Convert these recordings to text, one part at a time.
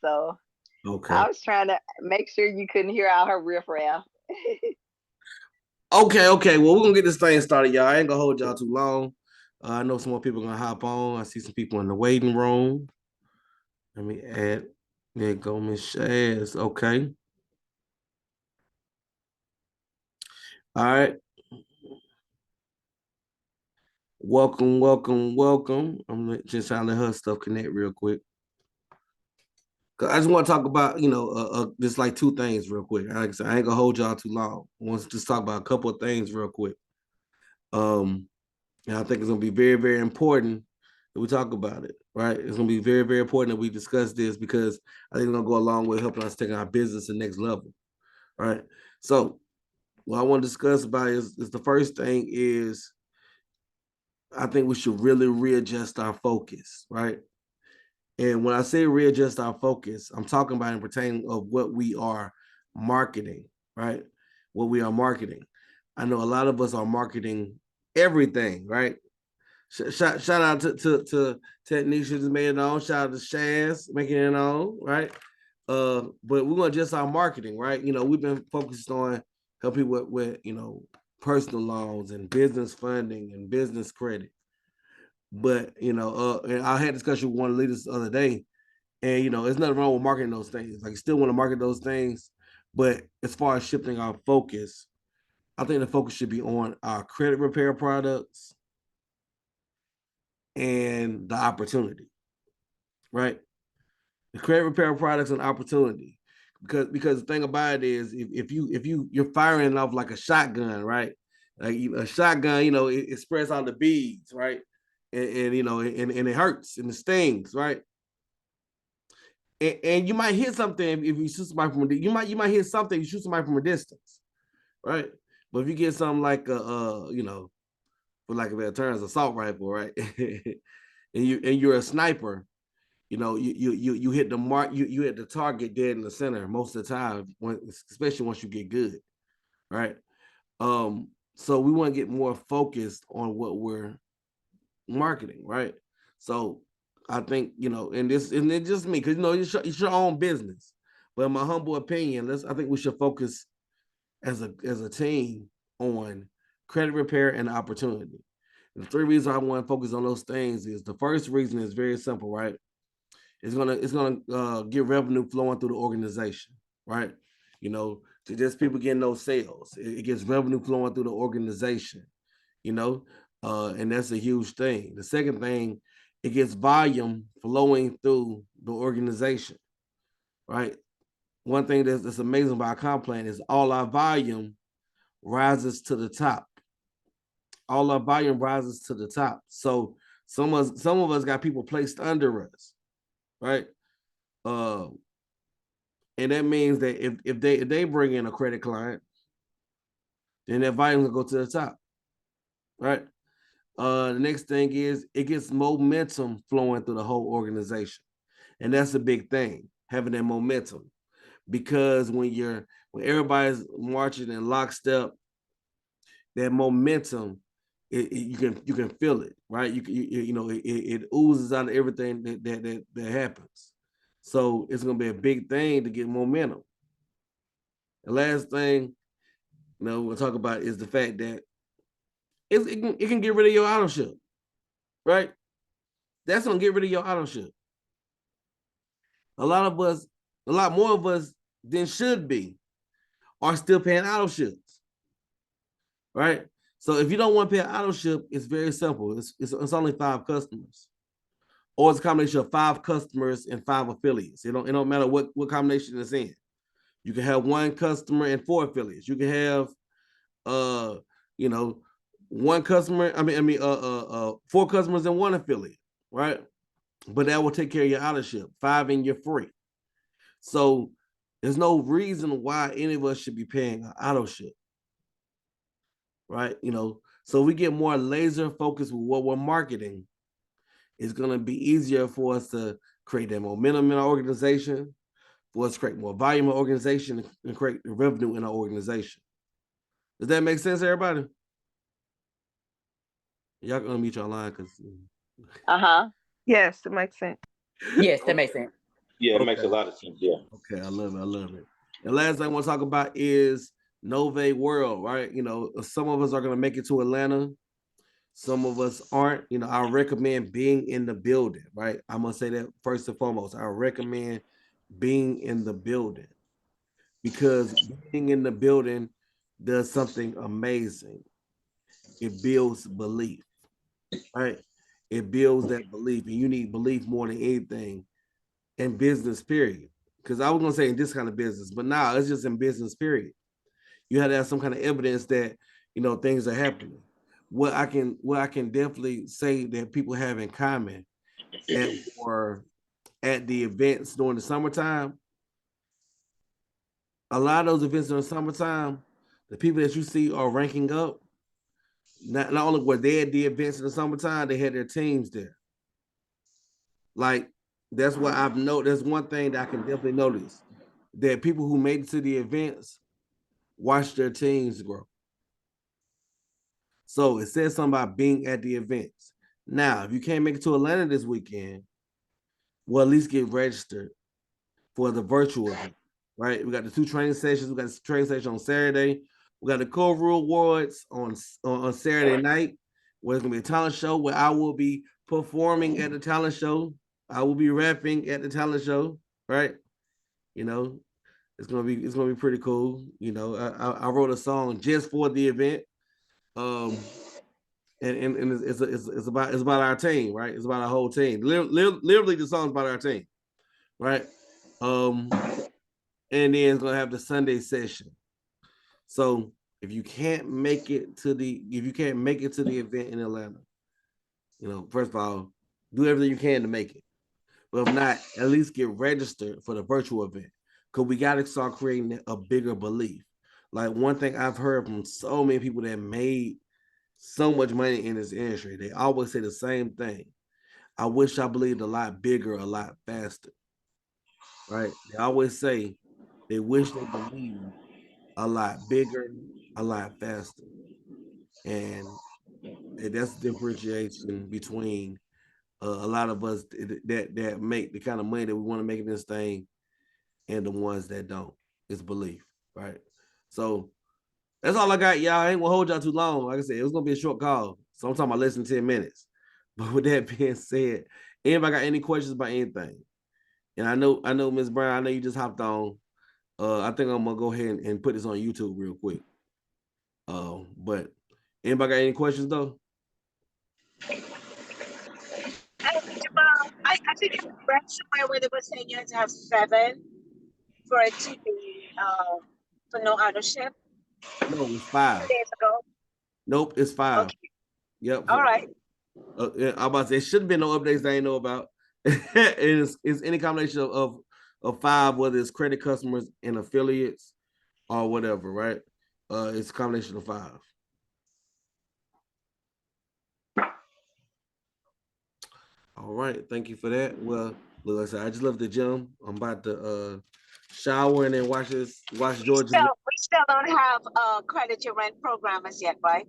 So Okay. I was trying to make sure you couldn't hear all her riffraff. Okay. Well, we're gonna get this thing started, y'all. I ain't gonna hold y'all too long. I know some more people are gonna hop on. I see some people in the waiting room. Let me add. There go Miss Shaz. Okay. All right. Welcome. I'm just trying to let her stuff connect real quick. Cause I just want to talk about, just like two things real quick. Like I said, I ain't gonna hold y'all too long. I want to just talk about a couple of things real quick. And I think it's gonna be very, very important that we talk about it, right? It's gonna be very, very important that we discuss this because I think it's gonna go a long way helping us take our business to the next level, right? So what I want to discuss about is the first thing is I think we should really readjust our focus, right? And when I say readjust our focus, I'm talking about in pertaining of what we are marketing, right? What we are marketing. I know a lot of us are marketing everything, right? Shout out to Technisha just made it on. Shout out to Shaz making it on, right? But we're gonna adjust our marketing, right? We've been focused on helping people with personal loans and business funding and business credit. But and I had a discussion with one of the leaders the other day, and there's nothing wrong with marketing those things. Like, you still want to market those things, but as far as shifting our focus, I think the focus should be on our credit repair products and the opportunity, right? The credit repair products and opportunity, because the thing about it is, you're firing off like a shotgun, right? Like a shotgun, it spreads out the beads, right? And it hurts and it stings, right? And you might hit something if you shoot somebody from you might hit something, you shoot somebody from a distance, right? But if you get something like for lack of better terms, assault rifle, right? and you're a sniper, you hit the mark, you hit the target dead in the center most of the time, especially once you get good, right? So we want to get more focused on what we're marketing, right? So I think and it's just me because it's your own business, but in my humble opinion, I think we should focus as a team on credit repair and opportunity. And the three reasons I want to focus on those things is the first reason is very simple, right? It's gonna get revenue flowing through the organization, right? To just people getting those sales, it gets revenue flowing through the organization, you know, and that's a huge thing. The second thing, it gets volume flowing through the organization, right? One thing that's amazing about our comp plan is all our volume rises to the top. All our volume rises to the top. So some of us got people placed under us, right? Uh, and that means that if they bring in a credit client, then that volume will go to the top, right? The next thing is it gets momentum flowing through the whole organization, and that's a big thing, having that momentum, because when everybody's marching in lockstep, that momentum, you can feel it, right? It oozes out of everything that happens. So it's gonna be a big thing to get momentum. The last thing we'll talk about is the fact that it can get rid of your auto ship, right? That's gonna get rid of your auto ship. A lot more of us than should be are still paying auto ships, right? So if you don't want to pay an auto ship, it's very simple. It's only 5 customers, or it's a combination of 5 customers and 5 affiliates. It don't matter what combination it's in. You can have 1 customer and 4 affiliates. You can have uh you know 1 customer. 4 customers and 1 affiliate, right? But that will take care of your auto ship. 5 and you're free. So there's no reason why any of us should be paying an auto ship, right? So we get more laser focused with what we're marketing. It's going to be easier for us to create that momentum in our organization, for us to create more volume in our organization, and create revenue in our organization. Does that make sense, everybody? Y'all can unmute your line because. Uh-huh. Yes, it makes sense. Yes, that makes sense. Yeah, it Okay. makes a lot of sense. Yeah. Okay, I love it. I love it. And last thing I want to talk about is Novae World, right? You know, some of us are going to make it to Atlanta. Some of us aren't. You know, I recommend being in the building, right? I'm going to say that first and foremost. I recommend being in the building because being in the building does something amazing. It builds belief, right? It builds that belief, and you need belief more than anything in business, period. Because I was gonna say in this kind of business, but now it's just in business, period. You have to have some kind of evidence that things are happening. What I can definitely say that people have in common at or at the events during the summertime, a lot of those events during the summertime, the people that you see are ranking up. Not only were they at the events in the summertime, they had their teams there. Like that's what I've noticed. There's one thing that I can definitely notice that people who made it to the events watch their teams grow. So it says something about being at the events. Now, if you can't make it to Atlanta this weekend, well, at least get registered for the virtual event, right? We got the 2 training sessions. We got the training session on Saturday. We got the Cove Awards on Saturday night, where it's gonna be a talent show where I will be performing at the talent show. I will be rapping at the talent show, right? You know, it's gonna be pretty cool. I wrote a song just for the event. And it's about our team, right? It's about our whole team. Literally, the song's about our team, right? And then it's gonna have the Sunday session. So if you can't make it to the event in Atlanta, first of all, do everything you can to make it. But if not, at least get registered for the virtual event because we got to start creating a bigger belief. Like one thing I've heard from so many people that made so much money in this industry, they always say the same thing. I wish I believed a lot bigger, a lot faster. Right? They always say they wish they believed a lot bigger, a lot faster. And that's the differentiation between a lot of us that make the kind of money that we want to make in this thing and the ones that don't. It's belief, right? So that's all I got, y'all. I ain't gonna hold y'all too long. Like I said, it was gonna be a short call. So I'm talking about less than 10 minutes. But with that being said, anybody got any questions about anything? And I know, Ms. Brown, I know you just hopped on. I think I'm gonna go ahead and put this on YouTube real quick. But anybody got any questions though? I think I read somewhere where they were saying you had to have 7 for it to be for no ownership. No, it's 5. 2 days ago. Nope, it's 5. Okay. Yep. All right. I'm about to say, it should have been no updates that I ain't know about. it's any combination of 5, whether it's credit customers and affiliates or whatever, right? It's a combination of 5. All right, thank you for that. Well, look, I said I just left the gym. I'm about to shower and then watch George's. We still don't have a credit your rent program as yet, right?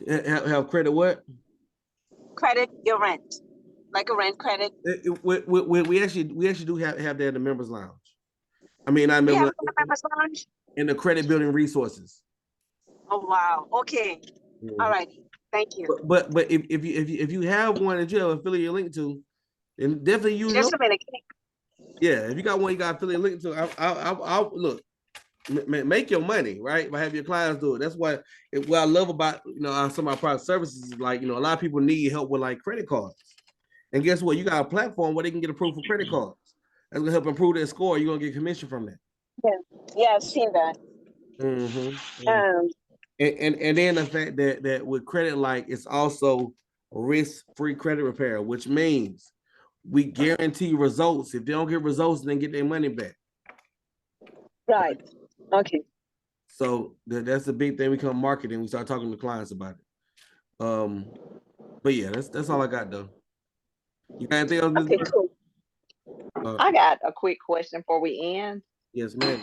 Have credit what? Credit your rent, like a rent credit. We actually do have that in the members lounge. I mean, I We have remember it in the members lounge. in the credit building resources. Oh wow. Okay. All right. Thank you. But if you have one that you have affiliate link to, then definitely use Just a minute. Yeah, if you got one you got affiliate link to, I'll look. Make your money, right? By having your clients do it. That's what I love about some of our product services is like a lot of people need help with like credit cards, and guess what? You got a platform where they can get approved for credit cards. That's gonna help improve their score. You're gonna get commission from that. Yeah, I've seen that. And then the fact that with credit, like it's also risk-free credit repair, which means we guarantee results. If they don't get results, then get their money back. Right. Okay. So that's a big thing. We come marketing. We start talking to clients about it. But yeah, that's all I got though. You got anything else, Ms. Okay, cool. I got a quick question before we end. Yes, ma'am.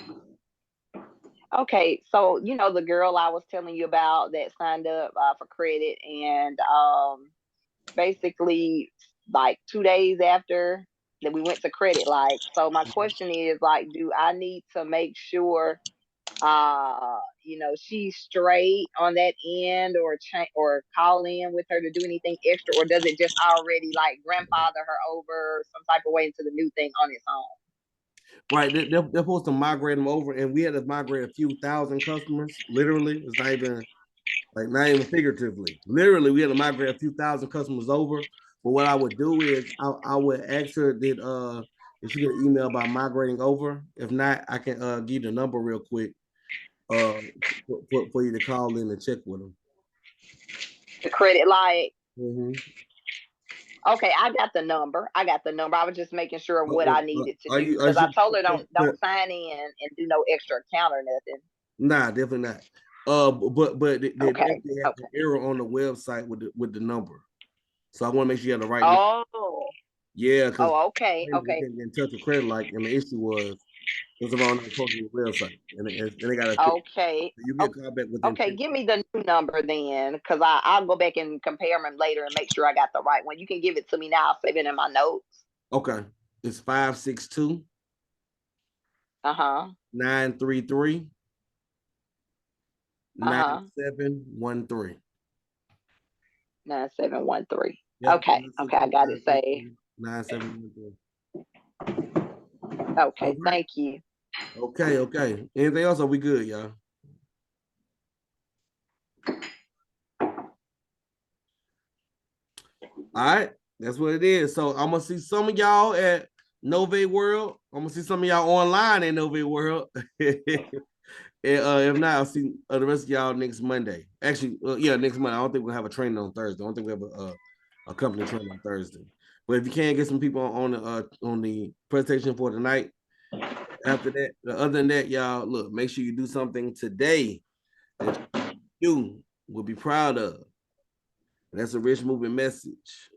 Okay, so the girl I was telling you about that signed up for credit, and basically like 2 days after that we went to credit like. So my question is like, do I need to make sure she's straight on that end, or or call in with her to do anything extra, or does it just already like grandfather her over some type of way into the new thing on its own? Right, they're supposed to migrate them over, and we had to migrate a few thousand customers. Literally, it's not even figuratively. Literally, we had to migrate a few thousand customers over. But what I would do is I would ask her if she can email about migrating over. If not, I can give you the number real quick uh for you to call in and check with them. The credit like. Mm-hmm. Okay, I got the number. I was just making sure what I needed to do, Are because I told her don't sign in and do no extra account or nothing. Nah, definitely not. But they Okay. actually have an error on the website with the number, so I want to make sure you have the right. Oh. Yeah, because okay. they can't get in touch with credit like, and the issue was it's the wrong posting the website, and they got to. Okay. You get a call back within. Okay, give me the new number then, because I'll go back and compare them later and make sure I got the right one. You can give it to me now. I'll save it in my notes. Okay, it's 562. 933 9713. 9713. Yep, Okay, I got it saved. 9713. Okay, thank you. Okay. Anything else? Are we good, y'all? All right, that's what it is. So I'm gonna see some of y'all at Novae World. I'm gonna see some of y'all online at Novae World. If not, I'll see the rest of y'all next Monday. Actually, next Monday. I don't think we'll have a training on Thursday. I don't think we have a company training on Thursday. But if you can get some people on the presentation for tonight, after that, other than that, y'all, look, make sure you do something today that you will be proud of. That's a rich moving message.